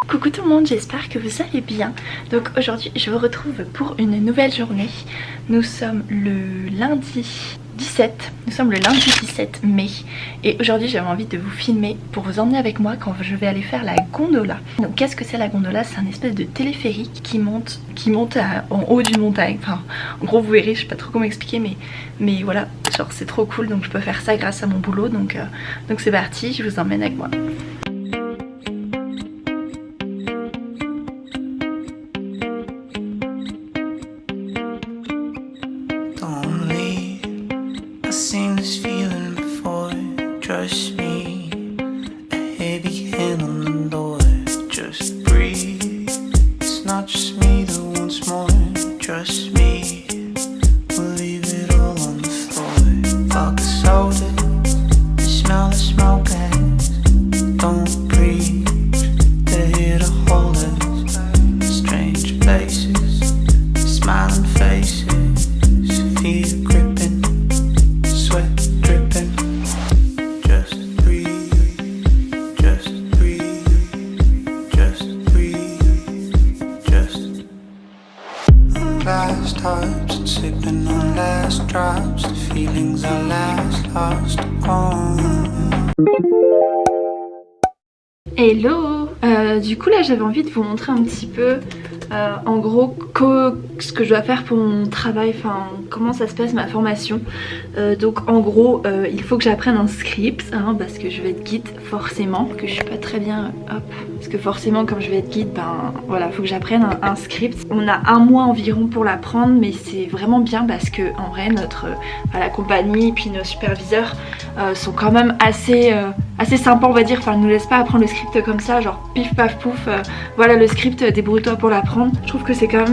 Coucou tout le monde, j'espère que vous allez bien. Donc aujourd'hui je vous retrouve pour une nouvelle journée. Nous sommes le lundi 17, mai et aujourd'hui j'avais envie de vous filmer pour vous emmener avec moi quand je vais aller faire la gondola. Donc qu'est-ce que c'est la gondola? C'est un espèce de téléphérique qui monte en haut d'une montagne. Enfin en gros vous verrez, je sais pas trop comment expliquer mais voilà, genre c'est trop cool, donc je peux faire ça grâce à mon boulot, donc c'est parti, je vous emmène avec moi. Trust me, a heavy hand on the door. Just breathe. It's not just me that wants more. Trust me, we'll leave it all on the floor. Fuck the soda, smell the smoke and don't preach. They're here to hold us. Strange places, smiling faces, fear gripping, sweat dripping. Last touch, sipping on last drops. The feelings are last lost, gone. Hello, du coup là j'avais envie de vous montrer un petit peu en gros ce que je dois faire pour mon travail, enfin comment ça se passe ma formation. Donc en gros il faut que j'apprenne un script parce que je vais être guide forcément, que je suis pas très bien parce que forcément comme je vais être guide, ben voilà, faut que j'apprenne un script. On a un mois environ pour l'apprendre, mais c'est vraiment bien parce que en vrai la compagnie et puis nos superviseurs sont quand même assez sympas on va dire, enfin ils nous laissent pas apprendre le script comme ça, genre pif paf pouf, voilà le script, débrouille-toi pour l'apprendre. Je trouve que c'est quand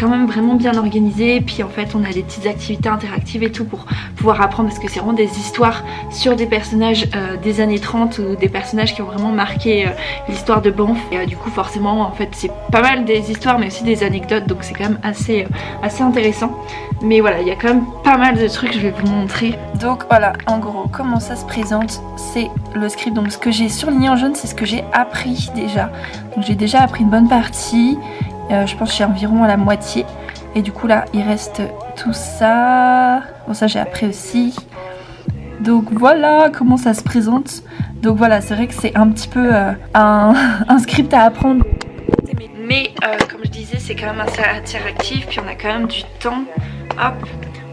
même vraiment bien organisé, et puis en fait on a des petites activités interactives et tout pour pouvoir apprendre, parce que c'est vraiment des histoires sur des personnages des années 30 ou des personnages qui ont vraiment marqué l'histoire de Banff, et du coup forcément en fait c'est pas mal des histoires mais aussi des anecdotes, donc c'est quand même assez intéressant. Mais voilà, il y a quand même pas mal de trucs que je vais vous montrer. Donc voilà, en gros comment ça se présente, c'est le script. Donc ce que j'ai surligné en jaune, c'est ce que j'ai appris déjà. Donc j'ai déjà appris une bonne partie, je pense que j'ai environ à la moitié, et du coup là il reste tout ça. Bon, ça j'ai appris aussi. Donc voilà comment ça se présente. Donc voilà, c'est vrai que c'est un petit peu un script à apprendre, mais comme je disais c'est quand même assez interactif, puis on a quand même du temps. Hop,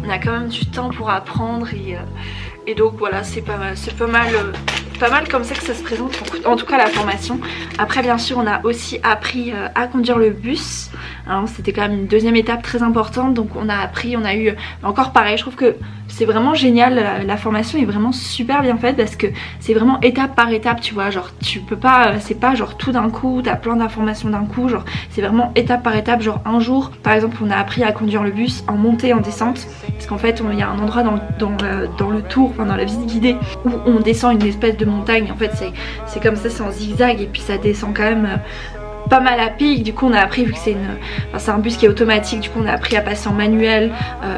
on a quand même du temps pour apprendre, et donc voilà, c'est pas mal comme ça que ça se présente, en tout cas la formation. Après bien sûr on a aussi appris à conduire le bus, c'était quand même une deuxième étape très importante. Donc on a eu encore pareil, je trouve que c'est vraiment génial, la formation est vraiment super bien faite parce que c'est vraiment étape par étape, tu vois, genre tu peux pas, c'est pas genre tout d'un coup, t'as plein d'informations d'un coup, genre c'est vraiment étape par étape. Genre un jour par exemple on a appris à conduire le bus en montée, en descente, parce qu'en fait il y a un endroit dans le tour, enfin dans la visite guidée, où on descend une espèce de montagne, en fait c'est comme ça, c'est en zigzag, et puis ça descend quand même pas mal à pic. Du coup on a appris, vu que c'est un bus qui est automatique, du coup on a appris à passer en manuel,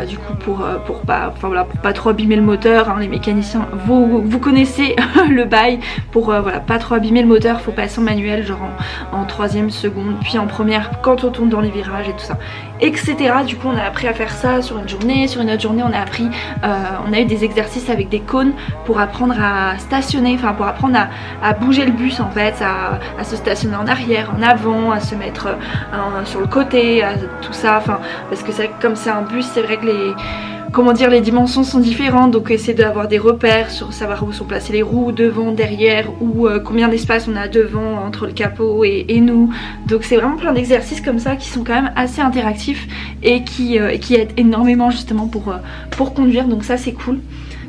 du coup pour pas trop abîmer le moteur, les mécaniciens vous connaissez le bail, pour voilà, pas trop abîmer le moteur, faut passer en manuel, genre en troisième seconde, puis en première quand on tourne dans les virages et tout ça, etc. Du coup on a appris à faire ça sur une journée. Sur une autre journée on a appris, on a eu des exercices avec des cônes pour apprendre à stationner, enfin pour apprendre à bouger le bus en fait, à se stationner en arrière, en avant, à se mettre sur le côté, tout ça, enfin parce que c'est vrai que comme c'est un bus, c'est vrai que comment dire, les dimensions sont différentes, donc essayer d'avoir des repères sur savoir où sont placées les roues, devant, derrière, ou combien d'espace on a devant entre le capot et nous. Donc c'est vraiment plein d'exercices comme ça qui sont quand même assez interactifs et qui aident énormément justement pour conduire, donc ça c'est cool.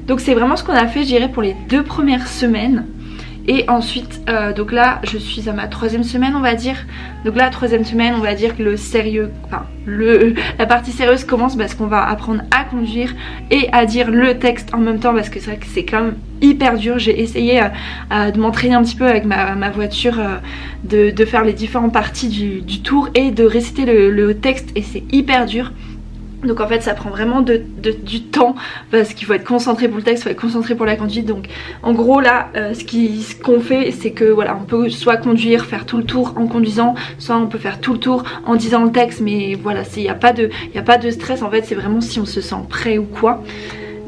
Donc c'est vraiment ce qu'on a fait, je dirais, pour les 2 premières semaines. Et ensuite, donc là, je suis à ma 3e semaine, on va dire. Donc là, 3e semaine, on va dire que le sérieux, enfin, la partie sérieuse commence parce qu'on va apprendre à conduire et à dire le texte en même temps, parce que c'est vrai que c'est quand même hyper dur. J'ai essayé de m'entraîner un petit peu avec ma voiture, de faire les différentes parties du tour et de réciter le texte, et c'est hyper dur. Donc en fait ça prend vraiment du temps parce qu'il faut être concentré pour le texte, il faut être concentré pour la conduite. Donc en gros là ce qu'on fait c'est que voilà, on peut soit conduire, faire tout le tour en conduisant, soit on peut faire tout le tour en disant le texte, mais voilà, il n'y a pas de stress en fait, c'est vraiment si on se sent prêt ou quoi.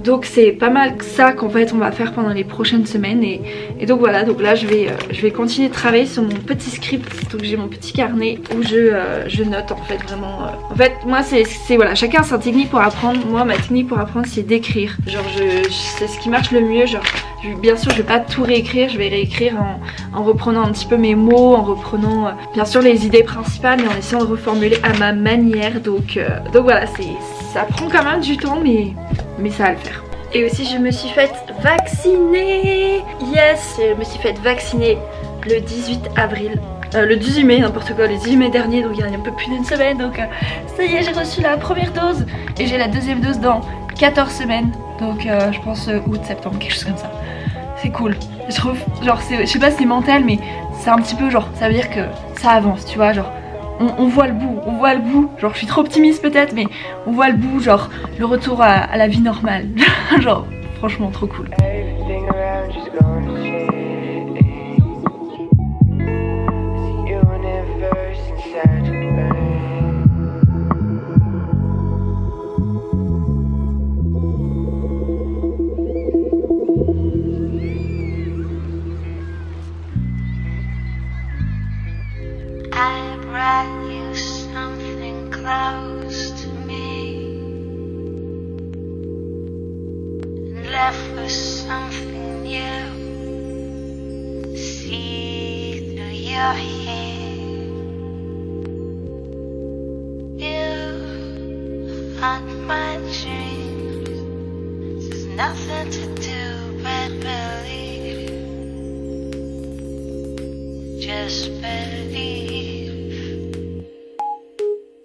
Donc c'est pas mal ça qu'en fait on va faire pendant les prochaines semaines, et donc voilà, donc là je vais continuer de travailler sur mon petit script. Donc j'ai mon petit carnet où je note en fait vraiment. En fait moi c'est voilà, chacun a sa technique pour apprendre. Moi ma technique pour apprendre c'est d'écrire. Genre c'est ce qui marche le mieux. Genre bien sûr je vais pas tout réécrire, je vais réécrire en reprenant un petit peu mes mots, en reprenant bien sûr les idées principales, mais en essayant de reformuler à ma manière. Donc voilà, ça prend quand même du temps, mais ça va le faire. Et aussi je me suis faite vacciner. Yes, je me suis faite vacciner le 18 avril. Le 18 mai, n'importe quoi, le 18 mai dernier, donc il y a un peu plus d'une semaine. Donc ça y est, j'ai reçu la première dose et j'ai la deuxième dose dans 14 semaines. Donc je pense août, septembre, quelque chose comme ça. C'est cool. Je trouve, genre, je sais pas si c'est mental, mais c'est un petit peu genre, ça veut dire que ça avance, tu vois, genre. On voit le bout, genre je suis trop optimiste peut-être, mais on voit le bout, genre le retour à la vie normale. Genre franchement trop cool. I brought you something close to me, and left with something new. See through your hair, you haunt my dreams. There's nothing to do but believe. Just believe.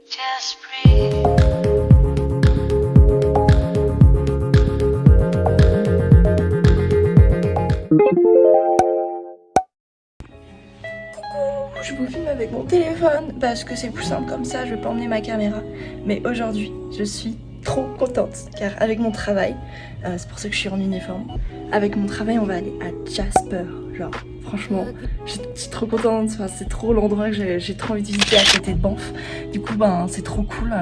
Just breathe. Coucou, je vous filme avec mon téléphone parce que c'est plus simple comme ça, je vais pas emmener ma caméra. Mais aujourd'hui, je suis trop contente car avec mon travail, c'est pour ça que je suis en uniforme, avec mon travail on va aller à Jasper. Genre franchement je suis trop contente, enfin, c'est trop l'endroit que j'ai trop envie de visiter à côté de Banff. Du coup ben c'est trop cool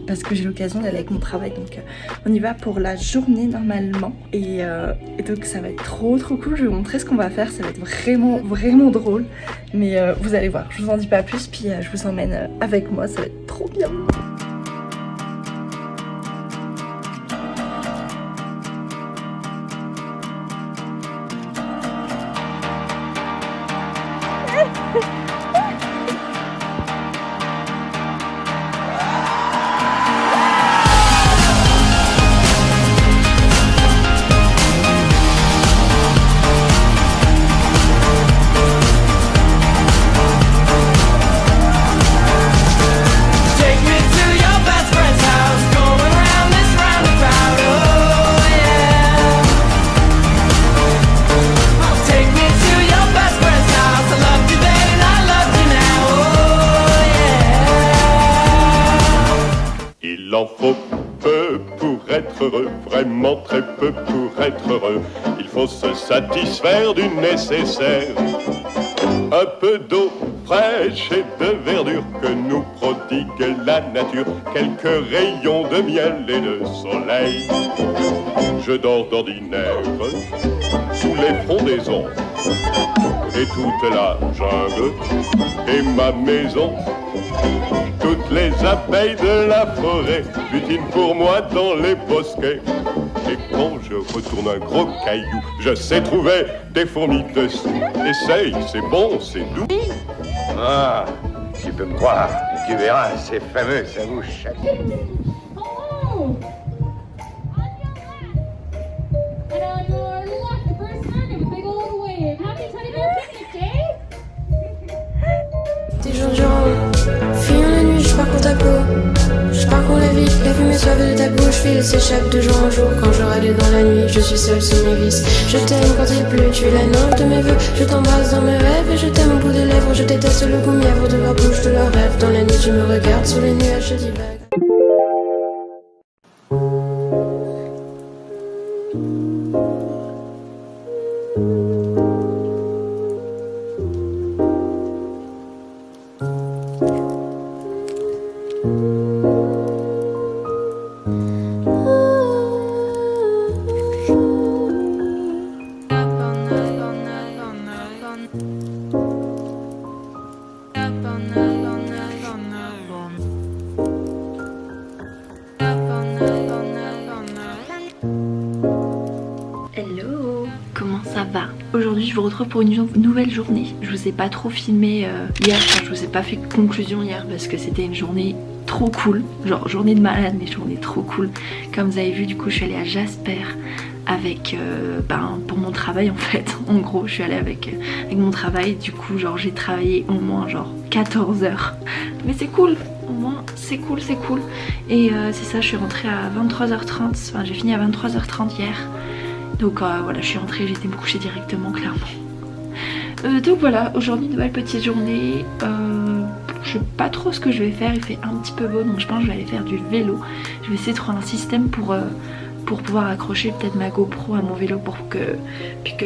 parce que j'ai l'occasion d'aller avec mon travail. Donc on y va pour la journée normalement, et donc ça va être trop cool. Je vais vous montrer ce qu'on va faire, ça va être vraiment drôle. Mais vous allez voir, je vous en dis pas plus, puis je vous emmène avec moi, ça va être trop bien. Il en faut peu pour être heureux, vraiment très peu pour être heureux. Il faut se satisfaire du nécessaire. Un peu d'eau fraîche et de verdure que nous prodigue la nature. Quelques rayons de miel et de soleil. Je dors d'ordinaire sous les frondaisons Et toute la jungle et ma maison. Toutes les abeilles de la forêt butinent pour moi dans les bosquets. Et quand je retourne un gros caillou, je sais trouver des fourmis dessous. Essaye, c'est bon, c'est doux. Ah, tu peux me croire, tu verras, c'est fameux, ça vous chaque. Oh! And on your left, the first turn of a big old wave. Happy Teddy Bear Picnic Day! Des jours durant, fuyant la nuit, je parcours ta peau. Je parcours la vie, la fumée suave de ta bouche file, s'échappe de jour en jour. Quand je râle dans la nuit, je suis seule sous mes vices. Je t'aime quand il pleut, tu es la nymphe de mes vœux. Je t'embrasse dans mes rêves et je t'aime au bout des lèvres. Je déteste le goût mièvre de leur bouche, de leurs rêves. Dans la nuit, tu me regardes sous les nuages, je divague. Hello, comment ça va? Aujourd'hui je vous retrouve pour une nouvelle journée. Je vous ai pas trop filmé hier, enfin, je vous ai pas fait conclusion hier parce que c'était une journée trop cool, genre journée de malade mais journée trop cool. Comme vous avez vu, du coup je suis allée à Jasper avec pour mon travail en fait. En gros je suis allée avec mon travail, du coup genre j'ai travaillé au moins genre 14 heures, mais c'est cool, au moins c'est cool. Et c'est ça, je suis rentrée à 23h30, enfin j'ai fini à 23h30 hier. Donc voilà, je suis rentrée, j'ai été me coucher directement, clairement. Donc voilà, aujourd'hui nouvelle petite journée. Je sais pas trop ce que je vais faire, il fait un petit peu beau, donc je pense que je vais aller faire du vélo. Je vais essayer de trouver un système pour pouvoir accrocher peut-être ma GoPro à mon vélo pour que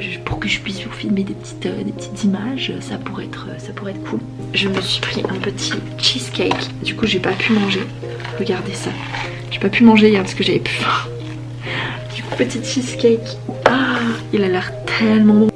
je puisse vous filmer des petites images. Ça pourrait être cool. Je me suis pris un petit cheesecake, du coup j'ai pas pu manger. Regardez ça, j'ai pas pu manger hier parce que j'avais plus faim. Du coup petit cheesecake, ah il a l'air tellement bon.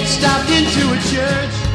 Stopped into a church.